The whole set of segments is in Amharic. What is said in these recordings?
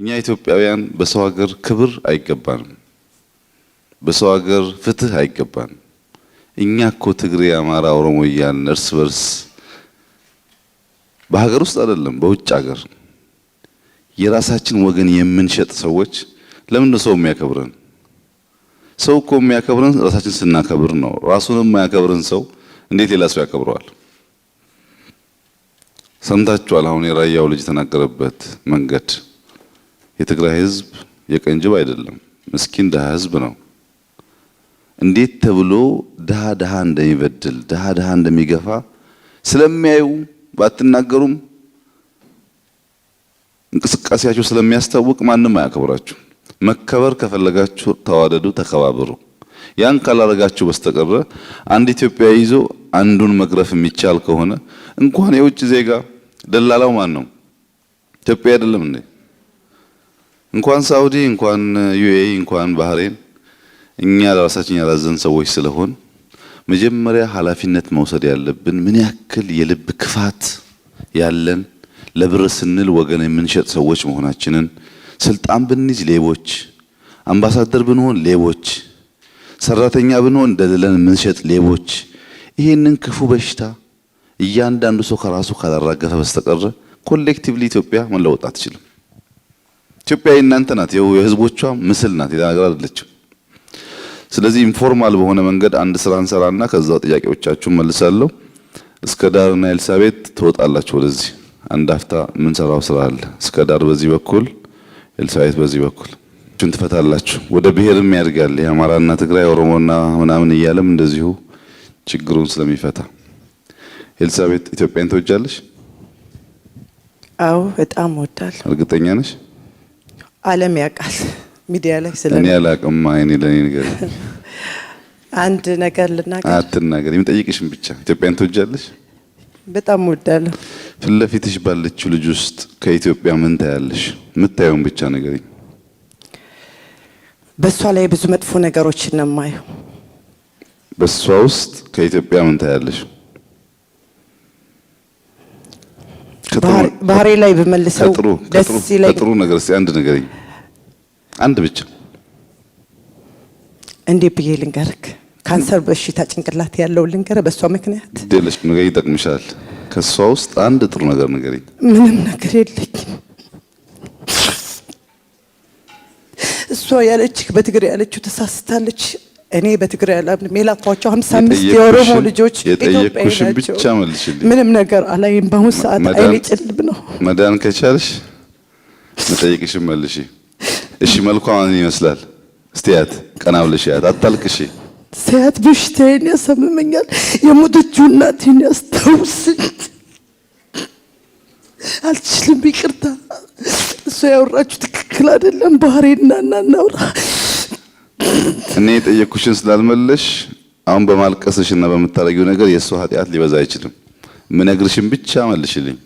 እኛ ኢትዮጵያውያን በሰው ሀገር ክብር አይገባንም። በሰው ሀገር ፍትህ አይገባንም። እኛ እኮ ትግሬ፣ አማራ፣ ኦሮሞ እያልን እርስ በርስ በሀገር ውስጥ አይደለም በውጭ ሀገር የራሳችን ወገን የምንሸጥ ሰዎች ለምን ነው ሰው የሚያከብረን? ሰው እኮ የሚያከብረን ራሳችን ስናከብር ነው። ራሱን የማያከብረን ሰው እንዴት ሌላ ሰው ያከብረዋል? ሰምታችኋል። አሁን የራያው ልጅ የተናገረበት መንገድ የትግራይ ህዝብ የቀንጅብ አይደለም፣ ምስኪን ደሃ ህዝብ ነው። እንዴት ተብሎ ደሃ እንደሚበድል ደሃ እንደሚገፋ ስለሚያዩ ባትናገሩም እንቅስቃሴያችሁ ስለሚያስታውቅ ማንም አያከብራችሁ። መከበር ከፈለጋችሁ ተዋደዱ፣ ተከባበሩ። ያን ካላረጋችሁ በስተቀር አንድ ኢትዮጵያዊ ይዞ አንዱን መግረፍ የሚቻል ከሆነ እንኳን የውጭ ዜጋ ደላላው ማን ነው? ኢትዮጵያ አይደለም እንዴ? እንኳን ሳውዲ፣ እንኳን ዩኤኢ፣ እንኳን ባህሬን እኛ ለራሳችን ያላዘን ሰዎች ስለሆን መጀመሪያ ኃላፊነት መውሰድ ያለብን ምን ያክል የልብ ክፋት ያለን ለብር ስንል ወገን የምንሸጥ ሰዎች መሆናችንን፣ ስልጣን ብንይዝ ሌቦች፣ አምባሳደር ብንሆን ሌቦች፣ ሰራተኛ ብንሆን ደልለን የምንሸጥ ሌቦች። ይሄንን ክፉ በሽታ እያንዳንዱ ሰው ከራሱ ካላራገፈ በስተቀር ኮሌክቲቭሊ ኢትዮጵያ መለወጥ አትችልም። ኢትዮጵያ እናንተ ናት፣ የህዝቦቿ ምስል ናት፣ ሌላ ነገር አይደለችም። ስለዚህ ኢንፎርማል በሆነ መንገድ አንድ ስራ እንሰራና ከዛው ጥያቄዎቻችሁን መልሳለሁ። እስከ ዳርና ኤልሳቤት ትወጣላችሁ። ወደዚህ አንድ አፍታ የምንሰራው ስራ አለ። እስከ ዳር በዚህ በኩል ኤልሳቤት በዚህ በኩል ቹን ትፈታላችሁ። ወደ ብሔርም ያድጋል። የአማራና ትግራይ ኦሮሞና ምናምን እያለም እንደዚሁ ችግሩን ስለሚፈታ ኤልሳቤት ኢትዮጵያን ትወጃለሽ? አዎ በጣም እወዳለሁ። እርግጠኛ ነሽ? ዓለም ያውቃል ሚዲያ ላይ እኔ አላቅም። አይኔ ለኔ ነገር አንድ ነገር ልናገር። አትናገር፣ የምጠይቅሽን ብቻ። ኢትዮጵያን ትወጃለሽ? በጣም እወዳለሁ። ፊት ለፊትሽ ባለችው ልጅ ውስጥ ከኢትዮጵያ ምን ታያለሽ? የምታየውን ብቻ ንገሪኝ። በሷ ላይ ብዙ መጥፎ ነገሮችን ነው የማየው። በሷ ውስጥ ከኢትዮጵያ ምን ታያለሽ? ባህሪ ላይ በመልሰው ደስ ይላል። ጥሩ ነገር እስቲ አንድ ንገሪኝ፣ አንድ ብቻ። እንዴ ብዬ ልንገርክ? ካንሰር በሽታ ጭንቅላት ያለው ልንገር። በሷ ምክንያት ደለሽ ነገር ይጠቅምሻል። ከሷ ውስጥ አንድ ጥሩ ነገር ንገሪኝ። ምንም ነገር የለኝም። እሷ ያለችክ በትግሬ ያለችው ተሳስታለች። እኔ በትግሬ ያላምን ሜላኳቸው 55 የኦሮሞ ልጆች የጠየቅኩሽን ብቻ መልሽልኝ። ምንም ነገር አላይም። በአሁን ሰዓት አይኔ ጭልም ነው። መዳን ከቻልሽ መጠየቅሽን መልሺ። እሺ መልኳ ማን ይመስላል? እስቲያት ቀና ብለሽ ያት፣ አታልቅሺ። ሲያት በሽታዬን ያሰምመኛል። የሞተችው እናቴን ያስታውስኝ። አልችልም፣ ይቅርታ። እሷ ያወራችሁ ትክክል አይደለም። ባህሬና እናውራ። እኔ የጠየቅኩሽን ስላልመለሽ አሁን በማልቀስሽና በምታረጊው ነገር የእሷ ኃጢአት ሊበዛ አይችልም። ምነግርሽን ብቻ መልሽልኝ።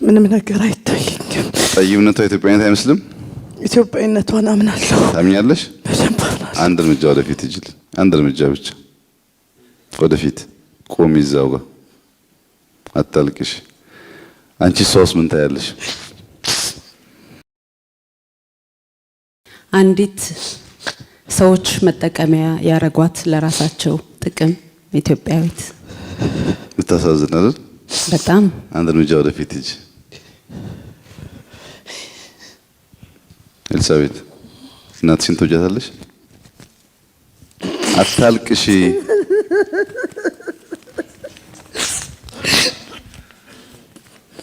ምንም ነገር አይታየኝም። ጠይምነቷ ኢትዮጵያዊነት አይመስልም? ኢትዮጵያዊነቷን አምናለሁ። ታምኛለሽ? በደንብ አምናለሁ። አንድ እርምጃ ወደፊት ሂጂልኝ። አንድ እርምጃ ብቻ ወደፊት ቆሚ። እዛው ጋር አታልቅሽ። አንቺ እሷስ ምን ታያለሽ? አንዲት ሰዎች መጠቀሚያ ያረጓት ለራሳቸው ጥቅም ኢትዮጵያዊት። ልታሳዝን አይደል? በጣም አንድ እርምጃ ወደፊት ሂጂ። ኤልሳቤት እናትሽን ትወጃታለሽ? አታልቅሺ።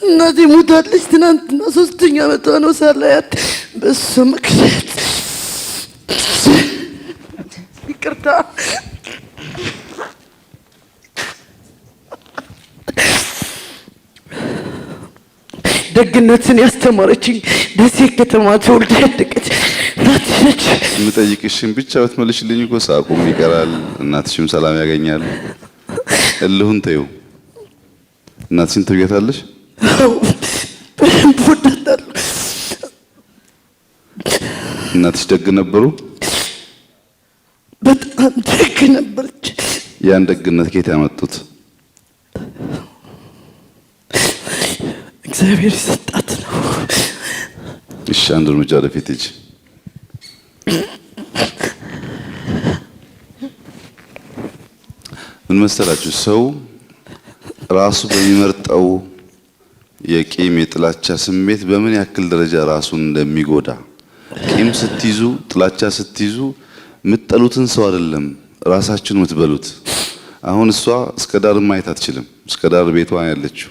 እናቴ ሞታለች ትናንትና። 3ኛ ዓመቷ ነው ሳላያት በእሱ ምክንያት። ይቅርታ። ደግነትን ያስተማረችኝ ደሴ ከተማ ተወልዳ ያደገች እናቴ ነች። የምጠይቅሽን ብቻ ብትመልሽልኝ እኮ ሳቁም ይቀራል፣ እናትሽም ሰላም ያገኛል። እልሁን ተይው። እናትሽን ትወጃታለሽ? በደንብ እወዳታለሁ። እናትሽ ደግ ነበሩ? በጣም ደግ ነበረች። ያን ደግነት ከየት ያመጡት? እግዚአብሔር ይሰጣት ነው። እሺ አንድ እርምጃ ወደፊት ሂጂ። ምን መሰላችሁ ሰው ራሱ በሚመርጠው የቂም የጥላቻ ስሜት በምን ያክል ደረጃ ራሱን እንደሚጎዳ ቂም ስትይዙ ጥላቻ ስትይዙ የምትጠሉትን ሰው አይደለም ራሳችሁን የምትበሉት። አሁን እሷ እስከ ዳር ማየት አትችልም። እስከ ዳር ቤቷ ያለችው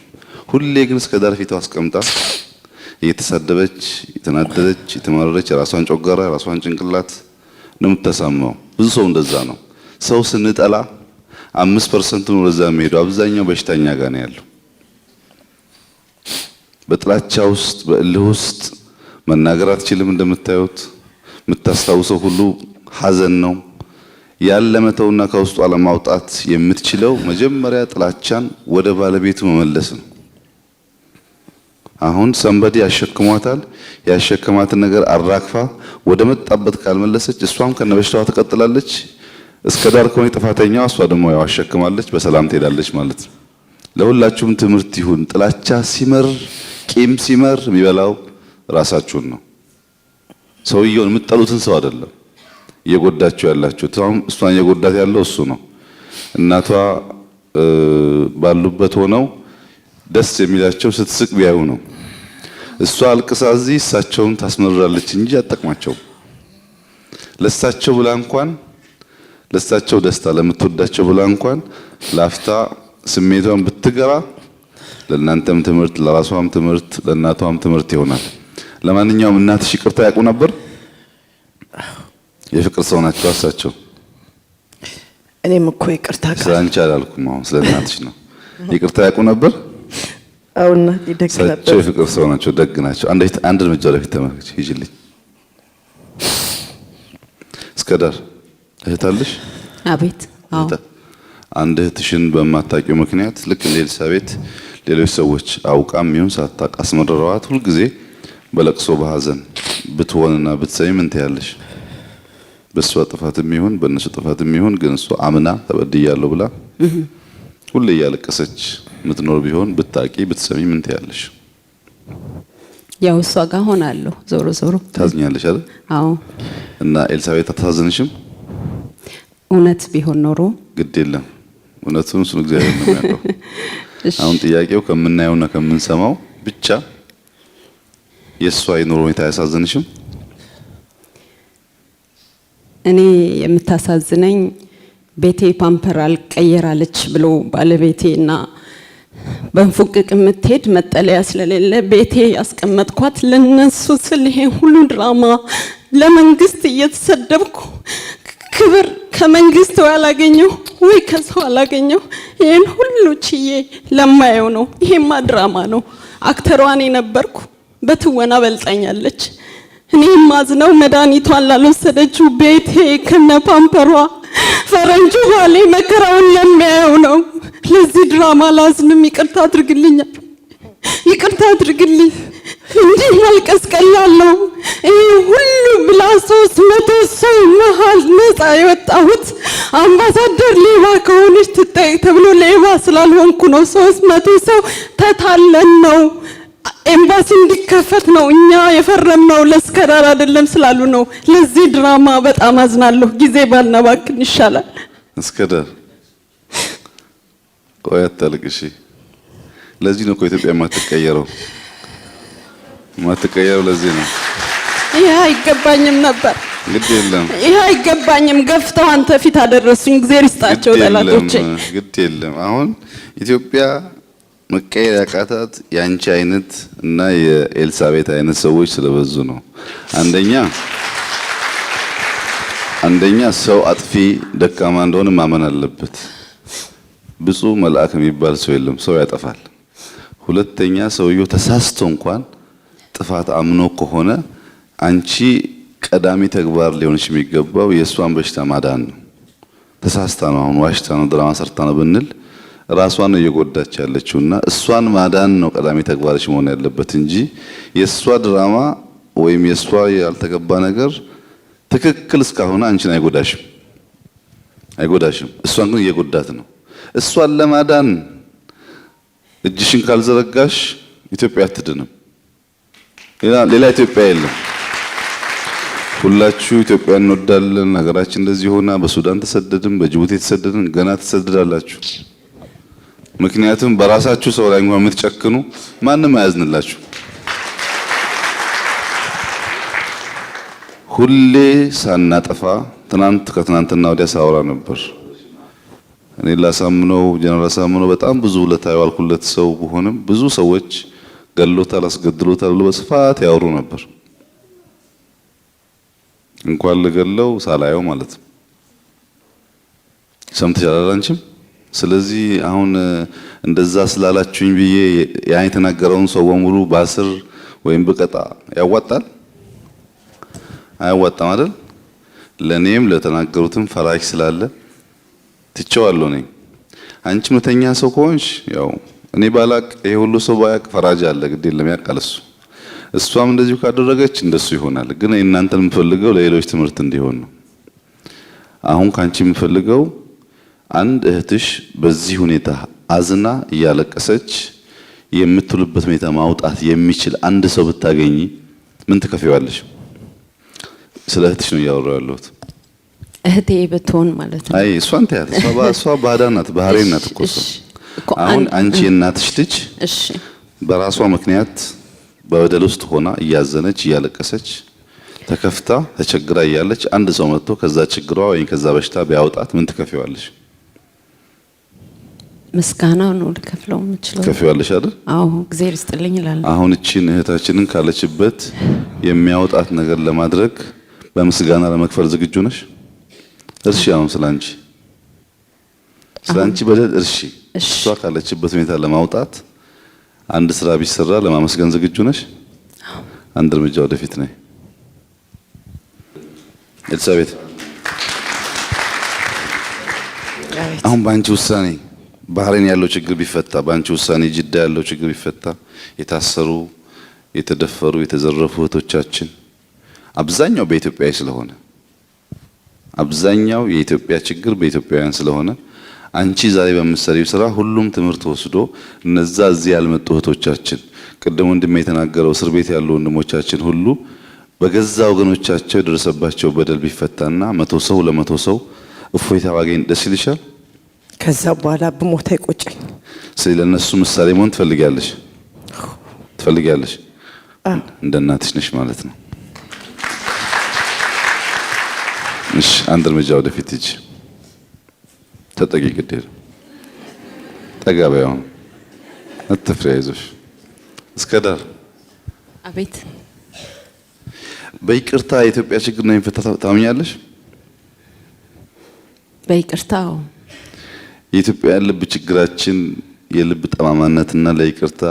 ሁሌ ግን እስከ ዳር ፊቷ አስቀምጣ እየተሳደበች የተናደደች የተማረረች የራሷን ጮጋራ የራሷን ጭንቅላት ነው የምትሰማው። ብዙ ሰው እንደዛ ነው። ሰው ስንጠላ 5% ነው ለዛ የሚሄደው። አብዛኛው በሽተኛ ጋር ነው ያለው። በጥላቻ ውስጥ በእልህ ውስጥ መናገር አትችልም። እንደምታዩት የምታስታውሰው ሁሉ ሐዘን ነው። ያለመተውና ከውስጡ አለማውጣት የምትችለው መጀመሪያ ጥላቻን ወደ ባለቤቱ መመለስ ነው። አሁን ሰንበዲ ያሸክሟታል። ያሸከማትን ነገር አራግፋ ወደ መጣበት ካልመለሰች እሷም ከነበሽታዋ ትቀጥላለች። እስከ ዳር ከሆነ ጥፋተኛዋ እሷ ደግሞ ያው አሸክማለች፣ በሰላም ትሄዳለች ማለት ነው። ለሁላችሁም ትምህርት ይሁን። ጥላቻ ሲመር ቂም ሲመር የሚበላው ራሳችሁን ነው። ሰውየውን የምትጠሉትን ሰው አይደለም እየጎዳችሁ ያላችሁት። አሁን እሷን እየጎዳት ያለው እሱ ነው። እናቷ ባሉበት ሆነው ደስ የሚላቸው ስትስቅ ቢያዩ ነው። እሷ አልቅሳ እዚህ እሳቸውን ታስመርራለች እንጂ አጠቅማቸው። ለእሳቸው ብላ እንኳን ለእሳቸው ደስታ ለምትወዳቸው ብላ እንኳን ላፍታ ስሜቷን ብትገራ ለእናንተም ትምህርት ለራሷም ትምህርት ለእናቷም ትምህርት ይሆናል። ለማንኛውም እናትሽ ይቅርታ ያውቁ ነበር? የፍቅር ሰው ናቸው እሳቸው። እኔም እኮ ይቅርታ ስላንቺ አላልኩም። አሁን ስለ እናትሽ ነው። ይቅርታ ያውቁ ነበር? አውና ይደግ ነበር። እሳቸው የፍቅር ሰው ናቸው፣ ደግ ናቸው። አንድ እርምጃ ወደፊት ተመልከች። ሂጂልኝ እስከ ዳር። እህት አለሽ? አቤት። አዎ። አንድ እህትሽን በማታውቂው ምክንያት ልክ እንደ ኤልሳቤት ሌሎች ሰዎች አውቃም ይሁን ሳታውቅ አስመረረዋት። ሁልጊዜ በለቅሶ በሐዘን ብትሆንና ብትሰሚ ምን ትያለሽ? በእሷ ጥፋትም ይሁን በእነሱ ጥፋትም ይሁን ግን እሷ አምና ተበድያለሁ ብላ ሁሌ እያለቀሰች ምትኖር ቢሆን ብታቂ ብትሰሚ ምን ትያለሽ? ያው እሷ ጋር ሆናለሁ። ዞሮ ዞሮ ታዝኛለሽ አይደል? አዎ። እና ኤልሳቤት አታዝንሽም? እውነት ቢሆን ኖሮ ግድ የለም እውነቱን እሱን እግዚአብሔር ነው የሚያውቀው። አሁን ጥያቄው ከምናየውና ከምንሰማው ብቻ የእሷ የኑሮ ሁኔታ አያሳዝንሽም? እኔ የምታሳዝነኝ ቤቴ ፓምፐር አልቀየራለች ብሎ ባለቤቴና በንፉቅቅ የምትሄድ መጠለያ ስለሌለ ቤቴ ያስቀመጥኳት ለነሱ ስል ይሄ ሁሉ ድራማ ለመንግስት እየተሰደብኩ ክብር ከመንግስት አላገኘው ወይ ከሰው አላገኘው። ይሄን ሁሉ ችዬ ለማየው ነው። ይሄማ ድራማ ነው። አክተሯን ነበርኩ፣ በትወና በልጣኛለች። እኔ ማዝነው መድኃኒቷን ላልወሰደችው ቤቴ ከነ ፓምፐሯ ፈረንጁ ባሌ መከራውን ለሚያየው ነው። ለዚህ ድራማ ላዝንም። ይቅርታ አድርግልኝ፣ ይቅርታ አድርግልኝ። እንዲህ ማልቀስ ቀላል ነው። ይሄ ሁሉ ብላ 300 ሰው መሃል ነፃ የወጣሁት አምባሳደር ሌባ ከሆነች ትጠይቅ ተብሎ ሌባ ስላልሆንኩ ነው። 300 ሰው ተታለን ነው ኤምባሲ እንዲከፈት ነው እኛ የፈረምነው፣ ለስከዳር አይደለም ስላሉ ነው። ለዚህ ድራማ በጣም አዝናለሁ። ጊዜ ባናባክን ይሻላል። እስከዳር ቆይ አታልቅሽ። ለዚህ ነው እኮ ኢትዮጵያ የማትቀየረው ለዚህ ነው። ይሄ አይገባኝም ነበር። ግድ የለም ይሄ አይገባኝም። ገፍተው አንተ ፊት አደረሱኝ። እግዚአብሔር ይስጣቸው ጠላቶቼ። ግድ የለም አሁን ኢትዮጵያ መቀየር ያቃታት ያንቺ አይነት እና የኤልሳቤት አይነት ሰዎች ስለበዙ ነው። አንደኛ ሰው አጥፊ ደካማ እንደሆነ ማመን አለበት። ብፁዕ መልአክ የሚባል ሰው የለም፣ ሰው ያጠፋል። ሁለተኛ ሰውየው ተሳስቶ እንኳን ጥፋት አምኖ ከሆነ አንቺ ቀዳሚ ተግባር ሊሆንሽ የሚገባው የእሷን በሽታ ማዳን ነው። ተሳስታ ነው አሁን ዋሽታ ነው ድራማ ሰርታ ነው ብንል ራሷን ነው እየጎዳች ያለችውና እሷን ማዳን ነው ቀዳሚ ተግባርሽ መሆን ያለበት እንጂ የእሷ ድራማ ወይም የእሷ ያልተገባ ነገር ትክክል እስካሁን አንቺን አይጎዳሽም። እሷን ግን እየጎዳት ነው። እሷን ለማዳን እጅሽን ካልዘረጋሽ ኢትዮጵያ አትድንም። ሌላ ኢትዮጵያ የለም። ሁላችሁ ኢትዮጵያ እንወዳለን። ሀገራችን እንደዚህ ሆና በሱዳን ተሰደድን፣ በጅቡቲ ተሰደድን፣ ገና ተሰደዳላችሁ። ምክንያቱም በራሳችሁ ሰው ላይ እንኳን የምትጨክኑ ማንም አያዝንላችሁ። ሁሌ ሳናጠፋ ትናንት ከትናንትና ወዲያ ሳወራ ነበር። እኔ ላሳምነው ጀነራል አሳምነው በጣም ብዙ ውለታ ያዋልኩለት ሰው ቢሆንም ብዙ ሰዎች ገሎታል፣ አስገድሎታል ብሎ በስፋት ያወሩ ነበር። እንኳን ልገለው ሳላየው ማለት ነው። ሰምተሻል አንቺም? ስለዚህ አሁን እንደዛ ስላላችሁኝ ብዬ ያን የተናገረውን ሰው በሙሉ ባስር ወይም ብቀጣ ያዋጣል? አያዋጣም አይደል? ለኔም ለተናገሩትም ፈራጅ ስላለ ትቼዋለሁ ነኝ። አንቺ እውነተኛ ሰው ከሆንሽ ያው እኔ ባላቅ ይሄ ሁሉ ሰው ባያቅ ፈራጅ አለ፣ ግድ የለም ያውቃል እሱ። እሷም እንደዚሁ ካደረገች እንደሱ ይሆናል። ግን እናንተን የምፈልገው ለሌሎች ትምህርት እንዲሆን ነው። አሁን ካንቺ የምፈልገው አንድ እህትሽ በዚህ ሁኔታ አዝና እያለቀሰች የምትሉበት ሁኔታ ማውጣት የሚችል አንድ ሰው ብታገኚ ምን ትከፊዋለሽ? ስለ እህትሽ ነው እያወራሁ ያለሁት። እህቴ ብትሆን ማለት ነው። አይ እሷን ተያት። እሷ ባዳ ናት፣ ባህሬን ናት እኮ እሷ። አሁን አንቺ የእናትሽ ልጅ በራሷ ምክንያት በበደል ውስጥ ሆና እያዘነች እያለቀሰች ተከፍታ ተቸግራ እያለች አንድ ሰው መጥቶ ከዛ ችግሯ ወይም ከዛ በሽታ ቢያወጣት ምን ትከፊዋለሽ? ምስጋናው ነው ልከፍለው የምችለው። ትከፊዋለሽ አይደል? አዎ እግዚአብሔር ይስጥልኝ እላለሁ። አሁን እቺን እህታችንን ካለችበት የሚያወጣት ነገር ለማድረግ በምስጋና ለመክፈል ዝግጁ ነሽ? እርሺ። አሁን ስላንቺ በደል እርሺ። እሷ ካለችበት ሁኔታ ለማውጣት አንድ ስራ ቢሰራ ለማመስገን ዝግጁ ነሽ? አንድ እርምጃ ወደፊት ነይ። ኤልሳቤት፣ አሁን በአንቺ ውሳኔ ባህሬን ያለው ችግር ቢፈታ፣ በአንቺ ውሳኔ ጅዳ ያለው ችግር ቢፈታ፣ የታሰሩ የተደፈሩ የተዘረፉ እህቶቻችን አብዛኛው በኢትዮጵያዊ ስለሆነ አብዛኛው የኢትዮጵያ ችግር በኢትዮጵያውያን ስለሆነ አንቺ ዛሬ በምትሰሪው ስራ ሁሉም ትምህርት ወስዶ እነዛ እዚህ ያልመጡ እህቶቻችን ቅድም ወንድሜ የተናገረው እስር ቤት ያሉ ወንድሞቻችን ሁሉ በገዛ ወገኖቻቸው የደረሰባቸው በደል ቢፈታና 100 ሰው ለ100 ሰው እፎይታ ባገኝ ደስ ይልሻል? ከዛ በኋላ በሞት አይቆጨኝ። ስለዚህ ለነሱ ምሳሌ መሆን ትፈልጊያለሽ? እንደ እናትሽ ነሽ ማለት ነው። እሺ፣ አንድ እርምጃ ወደፊት ሂጂ። ተጠቂ ግዴለ ጠጋ በይው። አትፍሪ፣ አይዞሽ እስከ ዳር። አቤት። በይቅርታ የኢትዮጵያ ችግር ነው የሚፈታው ታምኛለሽ? በይቅርታው የኢትዮጵያ ልብ ችግራችን የልብ ጠማማነትና ለይቅርታ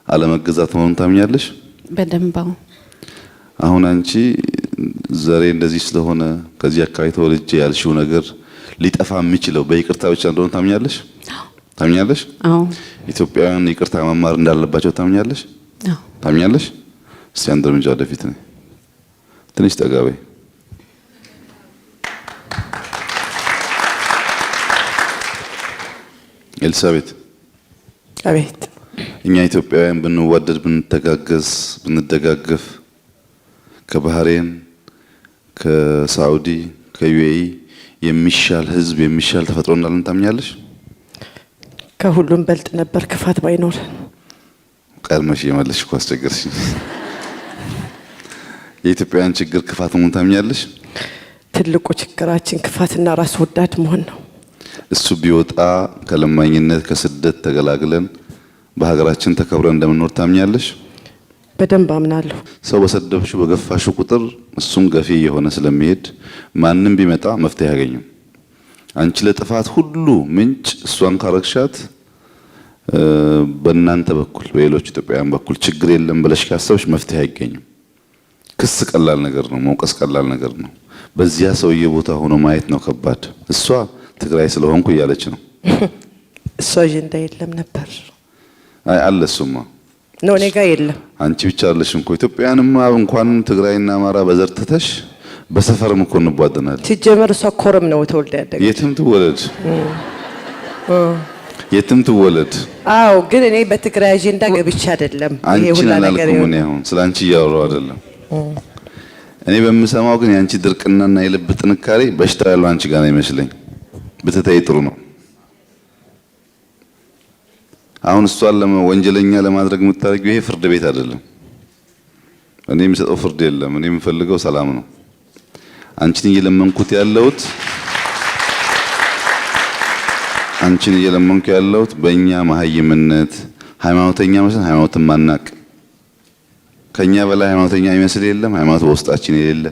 አለመገዛት መሆኑን ታምኛለሽ? በደንባው። አሁን አንቺ ዘሬ እንደዚህ ስለሆነ ከዚህ አካባቢ ተወልጄ ያልሽው ነገር ሊጠፋ የሚችለው በይቅርታ ብቻ እንደሆነ ታምኛለሽ? ታምኛለሽ? አዎ። ኢትዮጵያውያን ይቅርታ መማር እንዳለባቸው ታምኛለሽ? አዎ። ታምኛለሽ? እስቲ አንድ እርምጃ ወደፊት ነይ። ትንሽ ጠጋ በይ። ኤልሳቤት። አቤት። እኛ ኢትዮጵያውያን ብንዋደድ፣ ብንተጋገዝ፣ ብንደጋገፍ ከባህሬን ከሳዑዲ ከዩኤኢ የሚሻል ህዝብ የሚሻል ተፈጥሮ እንዳለን ታምኛለሽ? ከሁሉም በልጥ ነበር ክፋት ባይኖር። ቀድመሽ የመለስሽ እኮ አስቸገርሽኝ። የኢትዮጵያውያን ችግር ክፋት መሆን ታምኛለሽ? ትልቁ ችግራችን ክፋትና ራስ ወዳድ መሆን ነው። እሱ ቢወጣ ከለማኝነት ከስደት ተገላግለን በሀገራችን ተከብረን እንደምንኖር ታምኛለሽ? በደንብ አምናለሁ። ሰው በሰደብሽው በገፋሽው ቁጥር እሱም ገፊ የሆነ ስለሚሄድ ማንም ቢመጣ መፍትሄ ያገኝም። አንቺ ለጥፋት ሁሉ ምንጭ እሷን ካረግሻት በእናንተ በኩል በሌሎች ኢትዮጵያውያን በኩል ችግር የለም ብለሽ ካሰብሽ መፍትሄ አይገኝም። ክስ ቀላል ነገር ነው፣ መውቀስ ቀላል ነገር ነው። በዚያ ሰውዬ ቦታ ሆኖ ማየት ነው ከባድ። እሷ ትግራይ ስለሆንኩ እያለች ነው። እሷ አጀንዳ የለም ነበር። አይ አለ እሱማ ነው እኔ ጋር የለም። አንቺ ብቻ አለሽም እኮ ኢትዮጵያውያንማ እንኳን ትግራይና አማራ በዘርተተሽ በሰፈርም እኮ እንቧደናለን። ሲጀመር እሷ ኮረም ነው ተወልዳ ያደገች። የትም ትወለድ የትም ትወለድ። አዎ፣ ግን እኔ በትግራይ አጀንዳ ገብቼ አይደለም ይሄ ሁላ ነገር ነው። እኔ አሁን ስላንቺ እያወራሁ አይደለም። እኔ በምሰማው ግን ያንቺ ድርቅናና የልብ ጥንካሬ በሽታ ያለው አንቺ ጋር ነው ይመስለኝ። ብትተይ ጥሩ ነው። አሁን እሷን ወንጀለኛ ለማድረግ የምታደርጊው ይሄ ፍርድ ቤት አይደለም። እኔ የምሰጠው ፍርድ የለም። እኔ የምፈልገው ሰላም ነው። አንቺን እየለመንኩ ያለሁት በእኛ መሀይምነት ሃይማኖተኛ መስለን ሃይማኖትን ማናቅ፣ ከኛ በላይ ሃይማኖተኛ ይመስል የለም። ሃይማኖት በውስጣችን የሌለ፣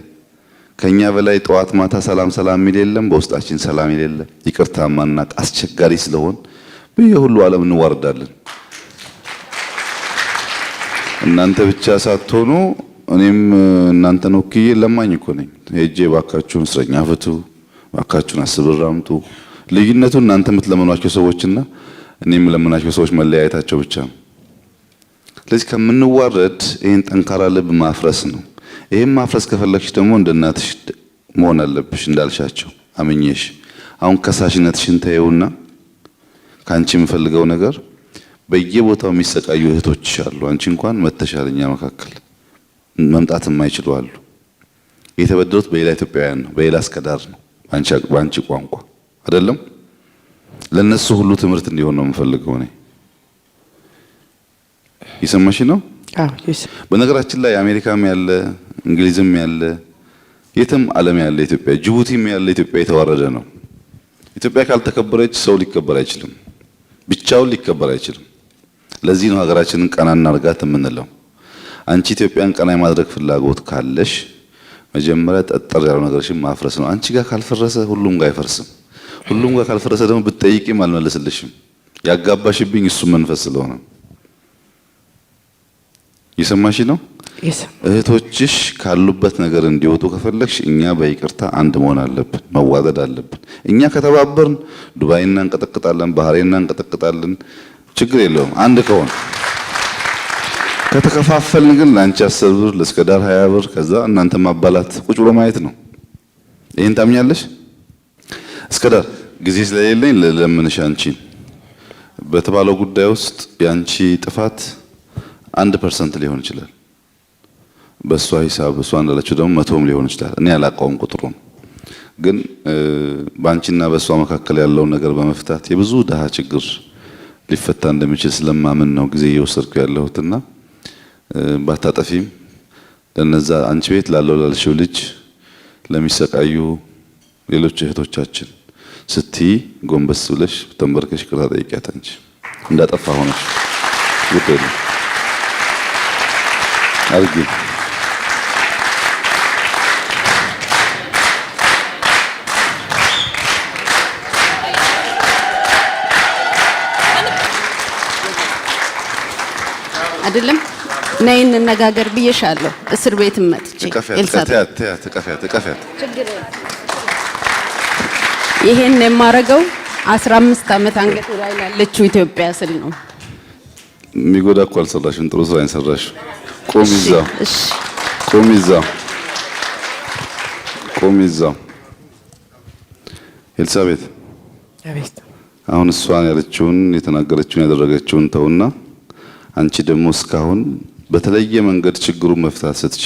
ከኛ በላይ ጠዋት ማታ ሰላም ሰላም የሚል የለም። በውስጣችን ሰላም የሌለ፣ ይቅርታ ማናቅ አስቸጋሪ ስለሆን በየሁሉ ዓለም እንዋርዳለን። እናንተ ብቻ ሳትሆኑ እኔም እናንተን ወክዬ ለማኝ እኮ ነኝ። ሄጄ ባካችሁን እስረኛ ፍቱ፣ ባካችሁን 10 ብር አምጡ። ልዩነቱ እናንተ የምትለምኗቸው ሰዎችና እኔ የምለምናቸው ሰዎች መለያየታቸው ብቻ ነው። ስለዚህ ከምንዋረድ ይሄን ጠንካራ ልብ ማፍረስ ነው። ይሄን ማፍረስ ከፈለግሽ ደግሞ እንደ እናትሽ መሆን አለብሽ። እንዳልሻቸው አምኜሽ አሁን ከሳሽነትሽን ተይውና ካንቺ የምፈልገው ነገር በየቦታው የሚሰቃዩ እህቶች አሉ። አንቺ እንኳን መተሻለኛ መካከል መምጣት የማይችሉ አሉ። የተበደሉት በሌላ ኢትዮጵያውያን ነው፣ በሌላ አስከዳር ነው። ባንቺ ቋንቋ አይደለም። ለነሱ ሁሉ ትምህርት እንዲሆን ነው የምፈልገው እኔ። ይሰማሽ ነው? በነገራችን ላይ አሜሪካም ያለ እንግሊዝም ያለ የትም ዓለም ያለ ኢትዮጵያ፣ ጅቡቲም ያለ ኢትዮጵያ የተዋረደ ነው። ኢትዮጵያ ካልተከበረች ሰው ሊከበር አይችልም፣ ብቻውን ሊከበር አይችልም። ለዚህ ነው ሀገራችንን ቀና እናርጋት የምንለው። አንቺ ኢትዮጵያን ቀና የማድረግ ፍላጎት ካለሽ መጀመሪያ ጠጠር ያለው ነገርሽን ማፍረስ ነው። አንቺ ጋር ካልፈረሰ ሁሉም ጋር አይፈርስም። ሁሉም ጋር ካልፈረሰ ደግሞ ብትጠይቂም አልመለስልሽም። ያጋባሽብኝ እሱ መንፈስ ስለሆነ። ይሰማሽ ነው? እህቶችሽ ካሉበት ነገር እንዲወጡ ከፈለግሽ እኛ በይቅርታ አንድ መሆን አለብን፣ መዋደድ አለብን። እኛ ከተባበርን ዱባይና እንቀጠቅጣለን፣ ባህሬንና እንቀጠቅጣለን። ችግር የለውም አንድ ከሆነ። ከተከፋፈልን ግን ላንቺ 10 ብር ለስከዳር 20 ብር ከዛ እናንተ ማባላት ቁጭ ብሎ ማየት ነው። ይሄን ታምኛለሽ? እስከዳር ጊዜ ስለሌለኝ ለምንሽ አንቺን በተባለው ጉዳይ ውስጥ ያንቺ ጥፋት 1% ሊሆን ይችላል። በሷ ሂሳብ እሷ እንዳለችው ደግሞ 100ም ሊሆን ይችላል። እኔ አላውቀውም ቁጥሩን። ግን ባንቺና በሷ መካከል ያለውን ነገር በመፍታት የብዙ ደሃ ችግር ሊፈታ እንደሚችል ስለማምን ነው ጊዜ እየወሰድኩ ያለሁትና ባታጠፊም ለነዛ አንቺ ቤት ላልሽው ልጅ ለሚሰቃዩ ሌሎች እህቶቻችን ስትይ ጎንበስ ብለሽ ተንበርከሽ ይቅርታ ጠይቂያት። አንቺ እንዳጠፋ ሆነሽ ውጤት አርጊ። አይደለም ነይ እንነጋገር ብዬሻለሁ። እስር ቤት መጥቼ ተቀፊያት ይሄን የማረገው 15 ዓመት አንገቴ ላይ ላለችው ኢትዮጵያ ስል ነው። የሚጎዳ እኮ አልሰራሽም፣ ጥሩ ስራ ሰራሽ። ቆሚ እዛው ኤልሳቤት፣ አሁን እሷን ያለችውን የተናገረችውን ያደረገችውን ተውና አንቺ ደግሞ እስካሁን በተለየ መንገድ ችግሩን መፍታት ስትቺ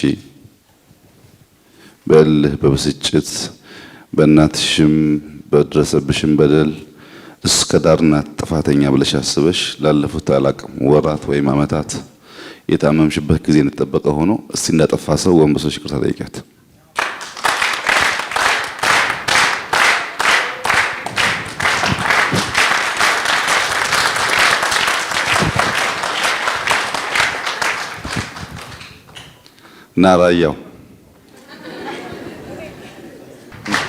በእልህ በብስጭት በእናትሽም በደረሰብሽም በደል እስከ ዳርና ጥፋተኛ ብለሽ አስበሽ ላለፉት አላቅም ወራት ወይም ዓመታት የታመምሽበት ጊዜ እንደተጠበቀ ሆኖ እስቲ እንዳጠፋ ሰው ወንበሶች ይቅርታ ጠይቂያት። ናራያው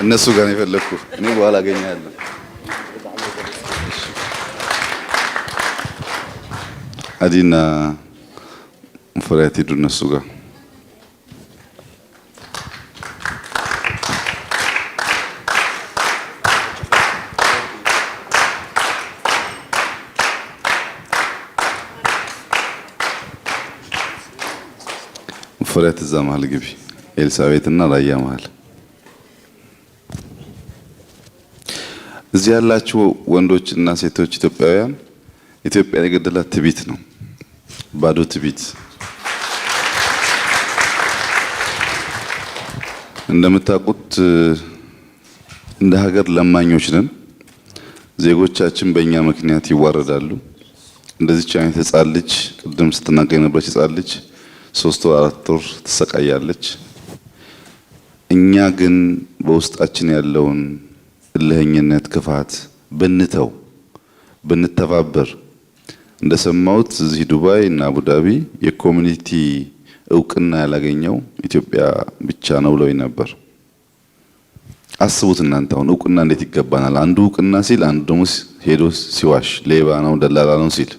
እነሱ ጋር ነው የፈለኩ። እኔ በኋላ አገኛለሁ። አዲና ፍሬያት ሂዱ እነሱ ጋር። ፍሬያት እዛ መሀል ግቢ፣ ኤልሳቤት እና ራያ መሀል። እዚህ ያላችሁ ወንዶችና ሴቶች ኢትዮጵያውያን ኢትዮጵያን የገደላት ትዕቢት ነው። ባዶ ትዕቢት። እንደምታውቁት እንደ ሀገር ለማኞች ነን። ዜጎቻችን በእኛ ምክንያት ይዋረዳሉ። እንደዚች አይነት ህጻን ልጅ ቅድም ስትናገር የነበረች ህጻን ልጅ 3 ወር 4 ወር ትሰቃያለች። እኛ ግን በውስጣችን ያለውን እልህኝነት፣ ክፋት ብንተው ብንተባበር እንደሰማሁት እዚህ ዱባይ እና አቡዳቢ የኮሚኒቲ እውቅና ያላገኘው ኢትዮጵያ ብቻ ነው ብለው ነበር። አስቡት እናንተ አሁን እውቅና እንዴት ይገባናል? አንዱ እውቅና ሲል አንዱ ደግሞ ሄዶ ሲዋሽ ሌባ ነው ደላላ ነው ሲል፣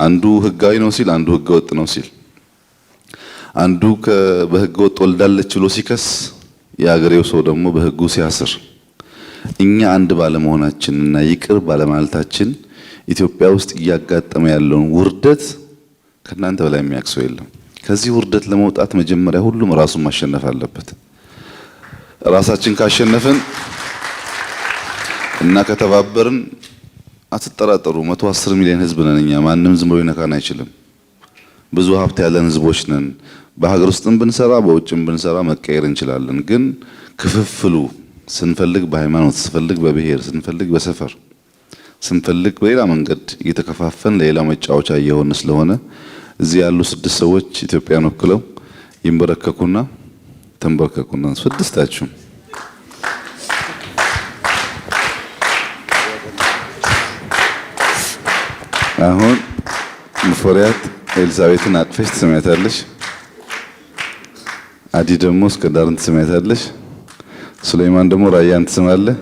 አንዱ ህጋዊ ነው ሲል አንዱ ህገወጥ ነው ሲል፣ አንዱ በህገወጥ ወልዳለች ብሎ ሲከስ የአገሬው ሰው ደግሞ በህጉ ሲያስር፣ እኛ አንድ ባለመሆናችን እና ይቅር ባለማለታችን ኢትዮጵያ ውስጥ እያጋጠመ ያለውን ውርደት ከናንተ በላይ የሚያክሰው የለም። ከዚህ ውርደት ለመውጣት መጀመሪያ ሁሉም ራሱን ማሸነፍ አለበት። ራሳችን ካሸነፍን እና ከተባበርን አትጠራጠሩ 110 ሚሊዮን ህዝብ ነን እኛ። ማንም ዝም ብሎ ይነካን አይችልም። ብዙ ሀብት ያለን ህዝቦች ነን። በሀገር ውስጥም ብንሰራ በውጭም ብንሰራ መቀየር እንችላለን። ግን ክፍፍሉ ስንፈልግ በሃይማኖት፣ ስንፈልግ በብሔር፣ ስንፈልግ በሰፈር፣ ስንፈልግ በሌላ መንገድ እየተከፋፈን ለሌላ መጫወቻ እየሆነ ስለሆነ እዚህ ያሉ 6 ሰዎች ኢትዮጵያን ወክለው ይንበረከኩና ተንበረከኩና 6ታችሁ አሁን ሙፈሪያት ኤልሳቤጥን አቅፈሽ ትስሚያታለሽ። አዲ ደግሞ እስከዳርን ትስሚያታለሽ። ሱሌማን ደግሞ ራያን ትስማለህ።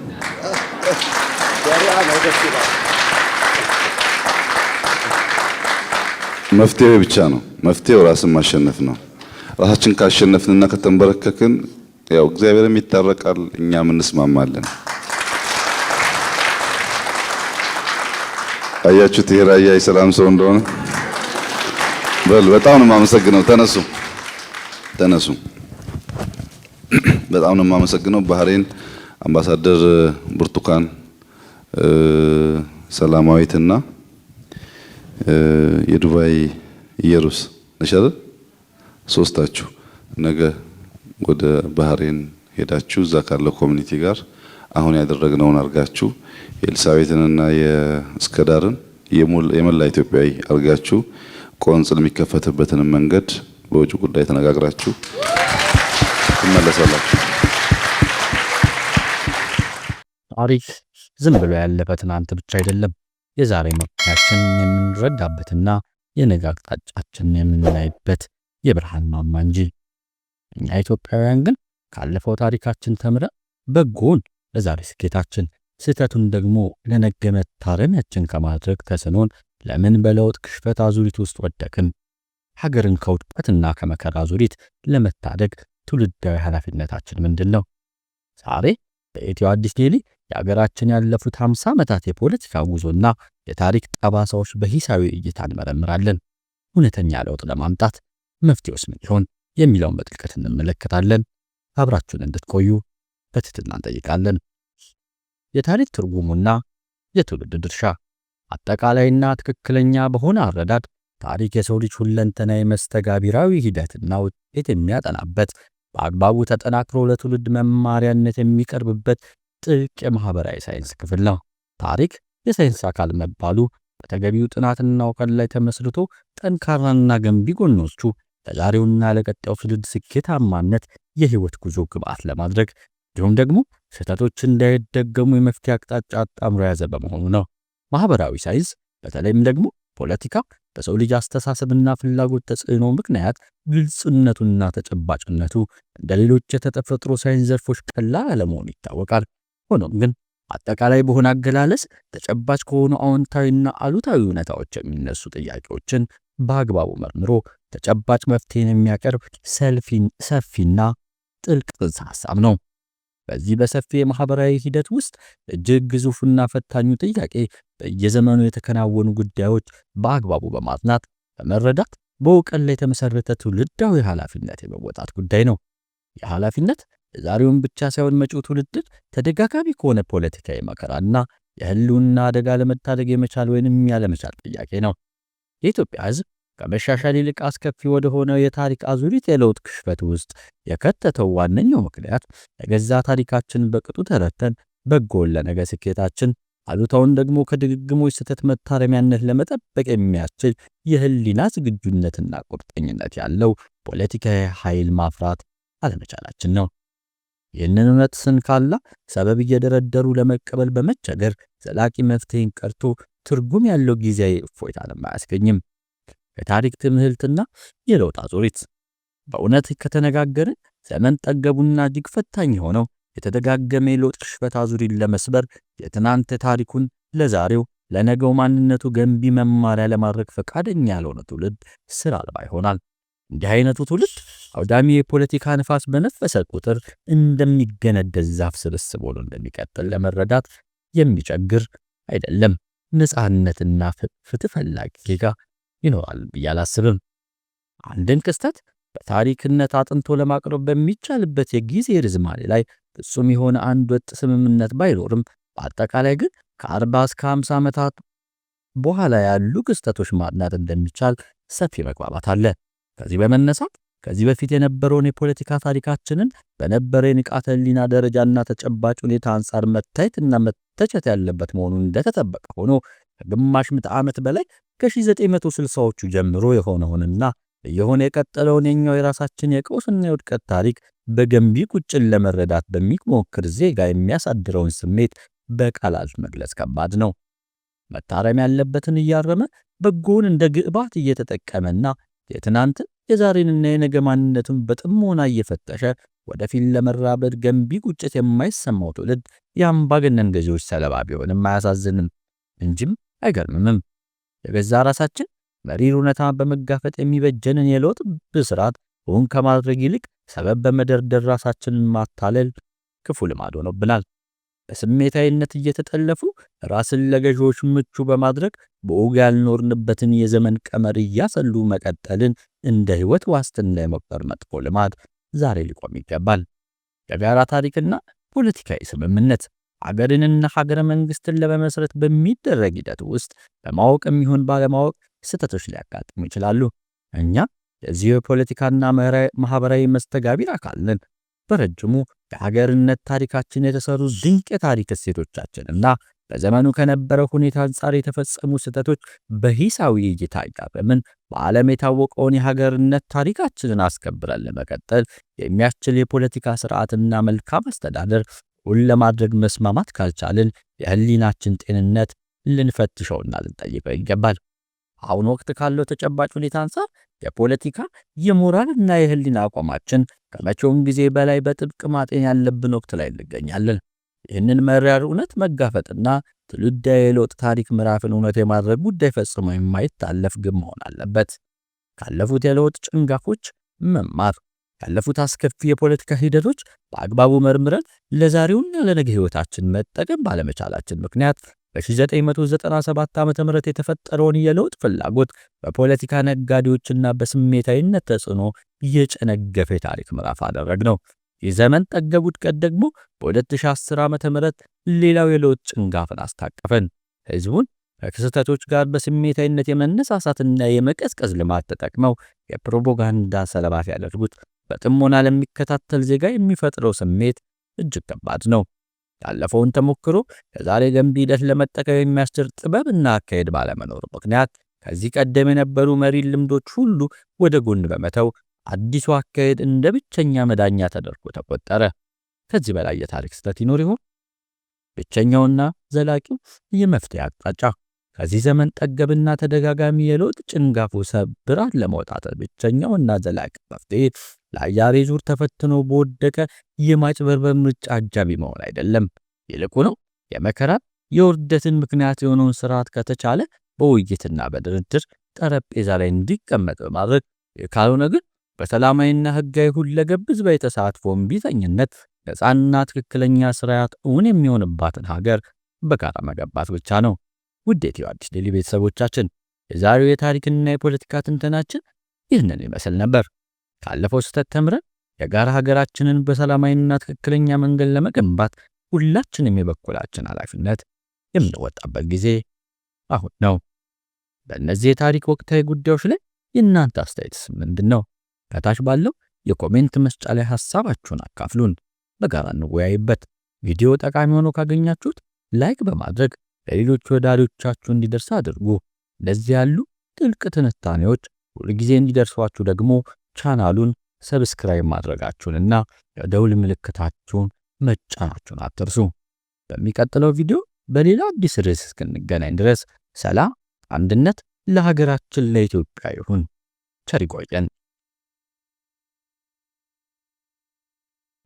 መፍትሄው ብቻ ነው። መፍትሄው ራስን ማሸነፍ ነው። ራሳችን ካሸነፍንና ከተንበረከክን ያው እግዚአብሔርም ይታረቃል፣ እኛም እንስማማለን። አያችሁት ይሄ ራያ የሰላም ሰው እንደሆነ። በጣም ነው የማመሰግነው። ተነሱ። በጣም ነው የማመሰግነው። ባህሬን አምባሳደር ብርቱካን ሰላማዊትና የዱባይ ኢየሩስ ነሻለ 3ታችሁ ነገ ወደ ባህሬን ሄዳችሁ እዛ ካለው ኮሚኒቲ ጋር አሁን ያደረግነውን አርጋችሁ የኤልሳቤጥንና የእስከዳርን የመላ ኢትዮጵያዊ አርጋችሁ ቆንጽል የሚከፈትበትን መንገድ በውጭ ጉዳይ ተነጋግራችሁ ትመለሳላችሁ። ታሪክ ዝም ብሎ ያለፈ ትናንት ብቻ አይደለም። የዛሬ መብታችን የምንረዳበትና የነገ አቅጣጫችንን የምናይበት የብርሃን ማማ እንጂ። እኛ ኢትዮጵያውያን ግን ካለፈው ታሪካችን ተምረን በጎን ለዛሬ ስኬታችን፣ ስህተቱን ደግሞ ለነገ መታረሚያችን ከማድረግ ተስኖን ለምን በለውጥ ክሽፈት አዙሪት ውስጥ ወደቅን? ሀገርን ከውድቀትና ከመከራ አዙሪት ለመታደግ ትውልዳዊ ኃላፊነታችን ምንድን ነው? ዛሬ በኢትዮ አዲስ ዴይሊ የሀገራችን ያለፉት 50 ዓመታት የፖለቲካ ጉዞና የታሪክ ጠባሳዎች በሂሳዊ እይታ እንመረምራለን። እውነተኛ ለውጥ ለማምጣት መፍትሄውስ ምን ይሆን የሚለውን በጥልቀት እንመለከታለን። አብራችሁን እንድትቆዩ በትህትና እንጠይቃለን። የታሪክ ትርጉሙና የትውልድ ድርሻ። አጠቃላይና ትክክለኛ በሆነ አረዳድ ታሪክ የሰው ልጅ ሁለንተናዊ መስተጋቢራዊ ሂደትና ውጤት የሚያጠናበት፣ በአግባቡ ተጠናክሮ ለትውልድ መማሪያነት የሚቀርብበት ጥልቅ የማህበራዊ ሳይንስ ክፍል ነው። ታሪክ የሳይንስ አካል መባሉ በተገቢው ጥናትና እውቀት ላይ ተመስርቶ ጠንካራና ገንቢ ጎኖቹ ለዛሬውና ለቀጣዩ ትውልድ ስኬታማነት የህይወት ጉዞ ግብዓት ለማድረግ እንዲሁም ደግሞ ስህተቶች እንዳይደገሙ የመፍትሄ አቅጣጫ አጣምሮ የያዘ በመሆኑ ነው። ማህበራዊ ሳይንስ በተለይም ደግሞ ፖለቲካ በሰው ልጅ አስተሳሰብና ፍላጎት ተጽዕኖ ምክንያት ግልጽነቱና ተጨባጭነቱ እንደ ሌሎች የተፈጥሮ ሳይንስ ዘርፎች ቀላል አለመሆኑ ይታወቃል። ሆኖም ግን አጠቃላይ በሆነ አገላለጽ ተጨባጭ ከሆኑ አዎንታዊና አሉታዊ እውነታዎች የሚነሱ ጥያቄዎችን በአግባቡ መርምሮ ተጨባጭ መፍትሄን የሚያቀርብ ሰፊና ጥልቅ ጽንሰ ሐሳብ ነው። በዚህ በሰፊ የማህበራዊ ሂደት ውስጥ እጅግ ግዙፍና ፈታኙ ጥያቄ በየዘመኑ የተከናወኑ ጉዳዮች በአግባቡ በማጥናት በመረዳት በእውቀት ላይ የተመሰረተ ትውልዳዊ ኃላፊነት የመወጣት ጉዳይ ነው። የኃላፊነት የዛሬውን ብቻ ሳይሆን መጪው ትውልድ ተደጋጋሚ ከሆነ ፖለቲካዊ መከራና የህልውና አደጋ ለመታደግ የመቻል ወይንም ያለመቻል ጥያቄ ነው። የኢትዮጵያ ሕዝብ ከመሻሻል ይልቅ አስከፊ ወደ ሆነው የታሪክ አዙሪት የለውጥ ክሽፈት ውስጥ የከተተው ዋነኛው ምክንያት የገዛ ታሪካችን በቅጡ ተረድተን በጎን ለነገ ስኬታችን አሉታውን ደግሞ ከድግግሞች ስህተት መታረሚያነት ለመጠበቅ የሚያስችል የህሊና ዝግጁነትና ቁርጠኝነት ያለው ፖለቲካዊ ኃይል ማፍራት አለመቻላችን ነው። ይህንን እውነት ስንካላ ሰበብ እየደረደሩ ለመቀበል በመቸገር ዘላቂ መፍትሄን ቀርቶ ትርጉም ያለው ጊዜያዊ እፎይታንም አያስገኝም። የታሪክ ትምህርትና የለውጥ አዙሪት በእውነት ከተነጋገርን ዘመን ጠገቡና እጅግ ፈታኝ የሆነው የተደጋገመ የለውጥ ክሽፈት አዙሪት ለመስበር የትናንት ታሪኩን ለዛሬው ለነገው ማንነቱ ገንቢ መማሪያ ለማድረግ ፈቃደኛ ያልሆነ ትውልድ ስራ አልባ ይሆናል። እንዲህ አይነቱ ትውልድ አውዳሚ የፖለቲካ ንፋስ በነፈሰ ቁጥር እንደሚገነደዝ ዛፍ ስብስብ ሆኖ እንደሚቀጥል ለመረዳት የሚቸግር አይደለም። ነፃነትና ፍትህ ፈላጊ ዜጋ ይኖራል ብዬ አላስብም። አንድን ክስተት በታሪክነት አጥንቶ ለማቅረብ በሚቻልበት የጊዜ ርዝማኔ ላይ ፍጹም የሆነ አንድ ወጥ ስምምነት ባይኖርም በአጠቃላይ ግን ከ40 እስከ 50 ዓመታት በኋላ ያሉ ክስተቶች ማጥናት እንደሚቻል ሰፊ መግባባት አለ። ከዚህ በመነሳት ከዚህ በፊት የነበረውን የፖለቲካ ታሪካችንን በነበረ የንቃተ ህሊና ደረጃና ተጨባጭ ሁኔታ አንጻር መታየትና መተቸት ያለበት መሆኑን እንደተጠበቀ ሆኖ ከግማሽ ምዕተ ዓመት በላይ ከ1960ዎቹ ጀምሮ የሆነውንና የሆነ የቀጠለውን የኛው የራሳችን የቀውስና የውድቀት ታሪክ በገንቢ ቁጭን ለመረዳት በሚሞክር ዜጋ የሚያሳድረውን ስሜት በቃላት መግለጽ ከባድ ነው። መታረም ያለበትን እያረመ በጎን እንደ ግብዓት እየተጠቀመና የትናንትን የዛሬንና የነገ ማንነቱን በጥሞና እየፈተሸ ወደፊት ለመራበድ ገንቢ ቁጭት የማይሰማው ትውልድ የአምባገነን ገዢዎች ሰለባ ቢሆንም አያሳዝንም እንጂም አይገርምም። የገዛ ራሳችን መሪር እውነታ በመጋፈጥ የሚበጀንን የለውጥ ብስራት እውን ከማድረግ ይልቅ ሰበብ በመደርደር ራሳችንን ማታለል ክፉ ልማድ ሆኖብናል። በስሜታዊነት እየተጠለፉ ራስን ለገዢዎች ምቹ በማድረግ በወግ ያልኖርንበትን የዘመን ቀመር እያሰሉ መቀጠልን እንደ ሕይወት ዋስትና የመቁጠር መጥፎ ልማድ ዛሬ ሊቆም ይገባል። የጋራ ታሪክና ፖለቲካዊ ስምምነት አገርንና ሀገረ መንግስትን ለመመስረት በሚደረግ ሂደት ውስጥ በማወቅም ይሁን ባለማወቅ ስህተቶች ሊያጋጥሙ ይችላሉ። እኛ የዚህ የፖለቲካና ማህበራዊ መስተጋቢር አካል ነን። በረጅሙ የሀገርነት ታሪካችን የተሰሩ ድንቅ የታሪክ እሴቶቻችንና በዘመኑ ከነበረው ሁኔታ አንጻር የተፈጸሙ ስህተቶች በሂሳዊ እይታ እያረምን በዓለም የታወቀውን የሀገርነት ታሪካችንን አስከብረን ለመቀጠል የሚያስችል የፖለቲካ ስርዓትና መልካም አስተዳደር ሁሉ ለማድረግ መስማማት ካልቻልን የህሊናችን ጤንነት ልንፈትሸውና ልንጠይቀው ይገባል። አሁን ወቅት ካለው ተጨባጭ ሁኔታ አንጻር የፖለቲካ የሞራልና የህሊና አቋማችን ከመቼውም ጊዜ በላይ በጥብቅ ማጤን ያለብን ወቅት ላይ እንገኛለን። ይህንን መራር እውነት መጋፈጥና ትውልዳዊ የለውጥ ታሪክ ምዕራፍን እውነት የማድረግ ጉዳይ ፈጽሞ የማይታለፍ ግብ መሆን አለበት። ካለፉት የለውጥ ጭንጋፎች መማር፣ ካለፉት አስከፊ የፖለቲካ ሂደቶች በአግባቡ መርምረን ለዛሬውና ለነገ ህይወታችን መጠቀም ባለመቻላችን ምክንያት በ1997 ዓ.ም የተፈጠረውን የለውጥ ፍላጎት በፖለቲካ ነጋዴዎችና በስሜታዊነት ተጽዕኖ እየጨነገፈ የታሪክ ምዕራፍ አደረግነው። የዘመን ጠገብ ውድቀት ደግሞ በ2010 ዓ.ም ሌላው የለውጥ ጭንጋፍን አስታቀፈን። ህዝቡን ከክስተቶች ጋር በስሜታዊነት የመነሳሳትና የመቀስቀስ ልማት ተጠቅመው የፕሮፓጋንዳ ሰለባ ያደርጉት በጥሞና ለሚከታተል ዜጋ የሚፈጥረው ስሜት እጅግ ከባድ ነው። ያለፈውን ተሞክሮ ለዛሬ ገንቢ ሂደት ለመጠቀም የሚያስችል ጥበብና አካሄድ ባለመኖሩ ምክንያት ከዚህ ቀደም የነበሩ መሪ ልምዶች ሁሉ ወደ ጎን በመተው አዲሱ አካሄድ እንደ ብቸኛ መዳኛ ተደርጎ ተቆጠረ። ከዚህ በላይ የታሪክ ስህተት ይኖር ይሆን? ብቸኛውና ዘላቂው የመፍትሄ አቅጣጫ ከዚህ ዘመን ጠገብና ተደጋጋሚ የለውጥ ጭንጋፉ ሰብራት ለመውጣት ብቸኛውና ዘላቂ መፍትሄ ለአያሌ ዙር ተፈትኖ በወደቀ የማጭበርበር ምርጫ አጃቢ መሆን አይደለም። ይልቁኑ የመከራ የውርደትን ምክንያት የሆነውን ስርዓት ከተቻለ በውይይትና በድርድር ጠረጴዛ ላይ እንዲቀመጥ በማድረግ ካልሆነ ግን በሰላማዊና ህጋዊ ሁለገብ ህዝባዊ ተሳትፎ እምቢተኝነት ነፃና ትክክለኛ ስርዓት እውን የሚሆንባትን ሀገር በጋራ መገንባት ብቻ ነው። ውድ የኢትዮ አዲስ ዴይሊ ቤተሰቦቻችን የዛሬው የታሪክና የፖለቲካ ትንተናችን ይህንን ይመስል ነበር። ካለፈው ስህተት ተምረን የጋራ ሀገራችንን በሰላማዊና ትክክለኛ መንገድ ለመገንባት ሁላችንም የበኩላችን ኃላፊነት የምንወጣበት ጊዜ አሁን ነው። በእነዚህ የታሪክ ወቅታዊ ጉዳዮች ላይ የእናንተ አስተያየትስ ምንድነው? ከታች ባለው የኮሜንት መስጫ ላይ ሐሳባችሁን አካፍሉን፣ በጋራ እንወያይበት። ቪዲዮ ጠቃሚ ሆኖ ካገኛችሁት ላይክ በማድረግ ለሌሎች ወዳጆቻችሁ እንዲደርስ አድርጉ። እንደዚህ ያሉ ጥልቅ ትንታኔዎች ሁልጊዜ እንዲደርሷችሁ ደግሞ ቻናሉን ሰብስክራይብ ማድረጋችሁንና የደውል ምልክታችሁን መጫናችሁን አትርሱ። በሚቀጥለው ቪዲዮ በሌላ አዲስ ርዕስ እስክንገናኝ ድረስ ሰላም፣ አንድነት ለሀገራችን ለኢትዮጵያ ይሁን። ቸር ይቆየን።